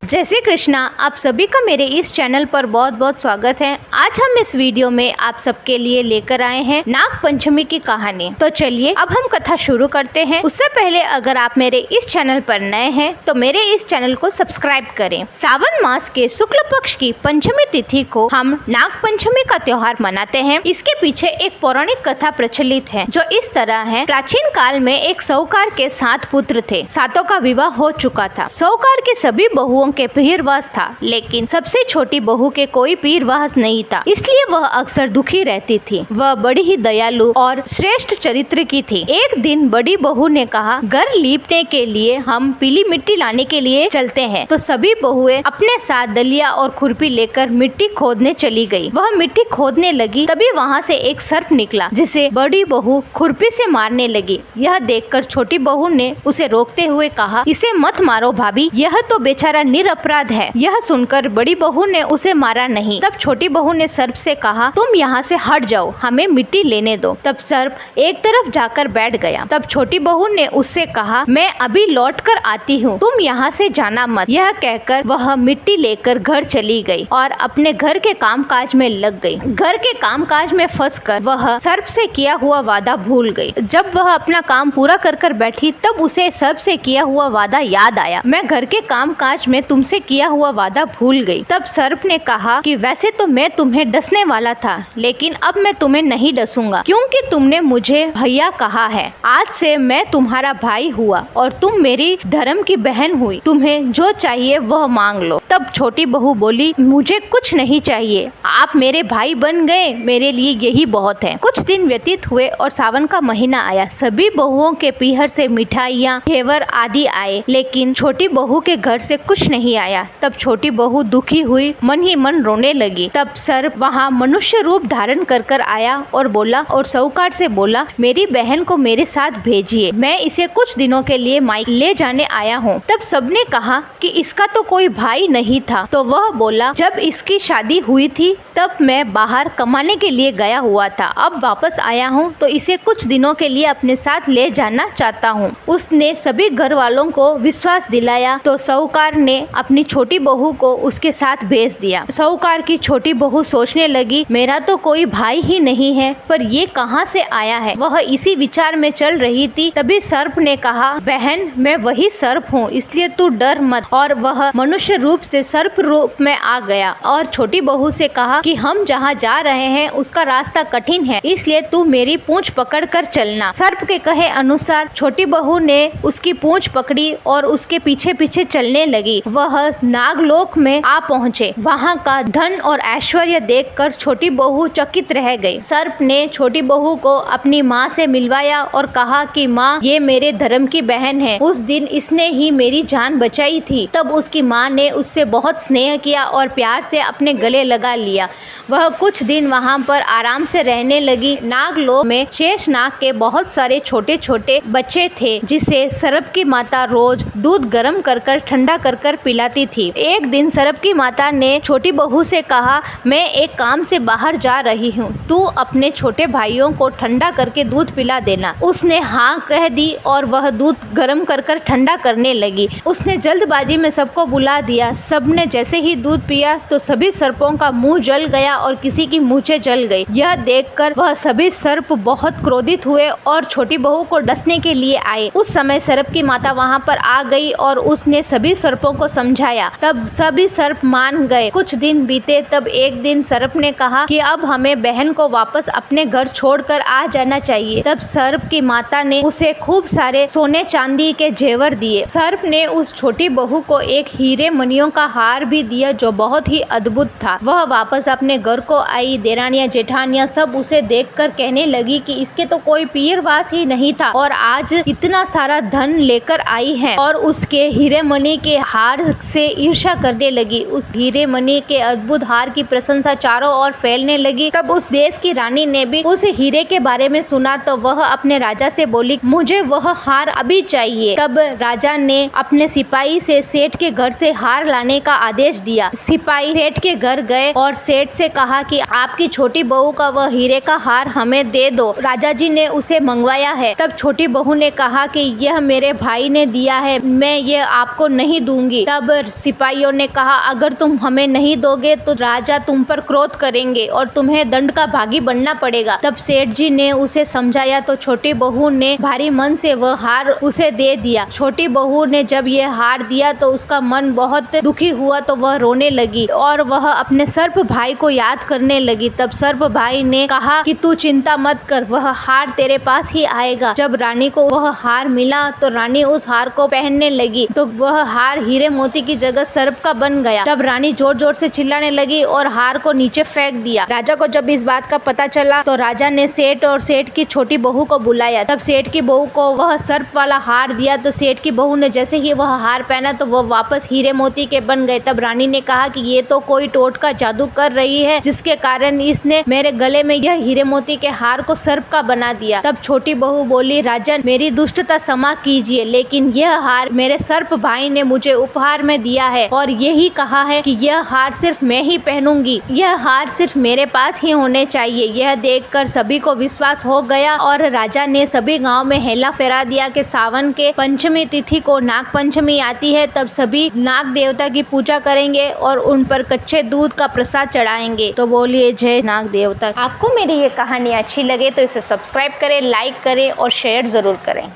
जय श्री कृष्णा। आप सभी का मेरे इस चैनल पर बहुत बहुत स्वागत है। आज हम इस वीडियो में आप सबके लिए लेकर आए हैं नाग पंचमी की कहानी। तो चलिए अब हम कथा शुरू करते हैं। उससे पहले अगर आप मेरे इस चैनल पर नए हैं तो मेरे इस चैनल को सब्सक्राइब करें। सावन मास के शुक्ल पक्ष की पंचमी तिथि को हम नाग पंचमी का त्योहार मनाते हैं। इसके पीछे एक पौराणिक कथा प्रचलित है जो इस तरह है। प्राचीन काल में एक साहूकार के 7 पुत्र थे। सातों का विवाह हो चुका था। साहूकार के सभी बहुओं के पीरवास था, लेकिन सबसे छोटी बहू के कोई पीरवास नहीं था, इसलिए वह अक्सर दुखी रहती थी। वह बड़ी ही दयालु और श्रेष्ठ चरित्र की थी। एक दिन बड़ी बहू ने कहा, घर लीपने के लिए हम पीली मिट्टी लाने के लिए चलते हैं। तो सभी बहुएं अपने साथ दलिया और खुरपी लेकर मिट्टी खोदने चली गई। वह मिट्टी खोदने लगी, तभी वहाँ से एक सर्प निकला जिसे बड़ी बहू खुरपी से मारने लगी। यह देखकर छोटी बहू ने उसे रोकते हुए कहा, इसे मत मारो भाभी, यह तो बेचारा निरपराध है। यह सुनकर बड़ी बहू ने उसे मारा नहीं। तब छोटी बहू ने सर्प से कहा, तुम यहाँ से हट जाओ, हमें मिट्टी लेने दो। तब सर्प एक तरफ जाकर बैठ गया। तब छोटी बहू ने उससे कहा, मैं अभी लौट कर आती हूँ, तुम यहाँ से जाना मत। यह कहकर वह मिट्टी लेकर घर चली गई और अपने घर के कामकाज में लग गई। घर के कामकाज में फंसकर वह सर्प से किया हुआ वादा भूल गई। जब वह अपना काम पूरा कर बैठी तब उसे सर्प से किया हुआ वादा याद आया। मैं घर के कामकाज में तुमसे किया हुआ वादा भूल गई। तब सर्प ने कहा कि वैसे तो मैं तुम्हें डसने वाला था, लेकिन अब मैं तुम्हें नहीं डसूंगा, क्योंकि तुमने मुझे भैया कहा है। आज से मैं तुम्हारा भाई हुआ और तुम मेरी धर्म की बहन हुई। तुम्हें जो चाहिए वह मांग लो। तब छोटी बहू बोली, मुझे कुछ नहीं चाहिए, आप मेरे भाई बन गए, मेरे लिए यही बहुत है। कुछ दिन व्यतीत हुए और सावन का महीना आया। सभी बहुओं के पीहर से मिठाइयाँ, घेवर आदि आए, लेकिन छोटी बहू के घर से कुछ नहीं आया। तब छोटी बहू दुखी हुई, मन ही मन रोने लगी। तब सर्प वहाँ मनुष्य रूप धारण कर आया और बोला और साहूकार से बोला, मेरी बहन को मेरे साथ भेजिए, मैं इसे कुछ दिनों के लिए मायके ले जाने आया हूँ। तब सबने कहा कि इसका तो कोई भाई नहीं था। तो वह बोला, जब इसकी शादी हुई थी तब मैं बाहर कमाने के लिए गया हुआ था, अब वापस आया हूँ तो इसे कुछ दिनों के लिए अपने साथ ले जाना चाहता हूँ। उसने सभी घर वालों को विश्वास दिलाया तो साहूकार ने अपनी छोटी बहू को उसके साथ भेज दिया। साहूकार की छोटी बहू सोचने लगी, मेरा तो कोई भाई ही नहीं है, पर ये कहाँ से आया है। वह इसी विचार में चल रही थी, तभी सर्प ने कहा, बहन मैं वही सर्प हूँ, इसलिए तू डर मत। और वह मनुष्य रूप से सर्प रूप में आ गया और छोटी बहू से कहा कि हम जहाँ जा रहे हैं उसका रास्ता कठिन है, इसलिए तू मेरी पूंछ पकड़ कर चलना। सर्प के कहे अनुसार छोटी बहू ने उसकी पूंछ पकड़ी और उसके पीछे पीछे चलने लगी। वह नागलोक में आ पहुँचे। वहाँ का धन और ऐश्वर्य देखकर छोटी बहू चकित रह गई। सर्प ने छोटी बहू को अपनी माँ से मिलवाया और कहा कि माँ, ये मेरे धर्म की बहन है, उस दिन इसने ही मेरी जान बचाई थी। तब उसकी माँ ने उससे बहुत स्नेह किया और प्यार से अपने गले लगा लिया। वह कुछ दिन वहाँ पर आराम से रहने लगी। नागलोक में शेष नाग के बहुत सारे छोटे छोटे बच्चे थे, जिसे सर्प की माता रोज दूध गर्म कर ठंडा कर पिलाती थी। एक दिन सर्प की माता ने छोटी बहू से कहा, मैं एक काम से बाहर जा रही हूँ, तू अपने छोटे भाइयों को ठंडा करके दूध पिला देना। उसने हाँ कह दी और वह दूध गर्म कर ठंडा करने लगी। उसने जल्दबाजी में सबको बुला दिया। सबने जैसे ही दूध पिया तो सभी सर्पों का मुंह जल गया और किसी की मूंछें जल गई। यह देखकर वह सभी सर्प बहुत क्रोधित हुए और छोटी बहू को डसने के लिए आए। उस समय सर्प की माता वहाँ पर आ गई और उसने सभी सर्पों को समझाया। तब सभी सर्प मान गए। कुछ दिन बीते, तब एक दिन सर्प ने कहा कि अब हमें बहन को वापस अपने घर छोड़कर आ जाना चाहिए। तब सर्प की माता ने उसे खूब सारे सोने चांदी के जेवर दिए। सर्प ने उस छोटी बहू को एक हीरे मणियों का हार भी दिया जो बहुत ही अद्भुत था। वह वापस अपने घर को आई। देरानियां जेठानियां सब उसे देखकर कहने लगी कि इसके तो कोई पीरवास ही नहीं था और आज इतना सारा धन लेकर आई है, और उसके हीरे मणि के हार से ईर्ष्या करने लगी। उस हीरे मणि के अद्भुत हार की प्रशंसा चारों ओर फैलने लगी। तब उस देश की रानी ने भी उस हीरे के बारे में सुना तो वह अपने राजा से बोली, मुझे वह हार अभी चाहिए। तब राजा ने अपने सिपाही से सेठ के घर से हार लाने का आदेश दिया। सिपाही सेठ के घर गए और सेठ से कहा कि आपकी छोटी बहू का वह हीरे का हार हमें दे दो। राजा जी ने उसे मंगवाया है। तब छोटी बहू ने कहा कि यह मेरे भाई ने दिया है, मैं ये आपको नहीं दूंगी। तब तब सिपाहियों ने कहा, अगर तुम हमें नहीं दोगे तो राजा तुम पर क्रोध करेंगे और तुम्हें दंड का भागी बनना पड़ेगा। तब सेठ जी ने उसे समझाया तो छोटी बहू ने भारी मन से वह हार उसे दे दिया। छोटी बहू ने जब ये हार दिया तो उसका मन बहुत दुखी हुआ, तो वह रोने लगी और वह अपने सर्प भाई को याद करने लगी। तब सर्प भाई ने कहा कि तू चिंता मत कर, वह हार तेरे पास ही आएगा। जब रानी को वह हार मिला तो रानी उस हार को पहनने लगी तो वह हार हीरे मोती की जगह सर्प का बन गया। तब रानी जोर जोर से चिल्लाने लगी और हार को नीचे फेंक दिया। राजा को जब इस बात का पता चला तो राजा ने सेठ और सेठ की छोटी बहू को बुलाया। तब सेठ की बहू को वह सर्प वाला हार दिया तो सेठ की बहू ने जैसे ही वह हार पहना तो वह वापस हीरे मोती के बन गए। तब रानी ने कहा कि ये तो कोई टोटका जादू कर रही है, जिसके कारण इसने मेरे गले में यह हीरे मोती के हार को सर्प का बना दिया। तब छोटी बहू बोली, राजन मेरी दुष्टता क्षमा कीजिए, लेकिन यह हार मेरे सर्प भाई ने मुझे उपहार में दिया है और यही कहा है कि यह हार सिर्फ मैं ही पहनूंगी, यह हार सिर्फ मेरे पास ही होने चाहिए। यह देखकर सभी को विश्वास हो गया और राजा ने सभी गांव में हेला फेरा दिया कि सावन के पंचमी तिथि को नाग पंचमी आती है, तब सभी नाग देवता की पूजा करेंगे और उन पर कच्चे दूध का प्रसाद चढ़ाएंगे। तो बोलिए जय नाग देवता। आपको मेरी ये कहानी अच्छी लगे तो इसे सब्सक्राइब करें, लाइक करें और शेयर जरूर करें।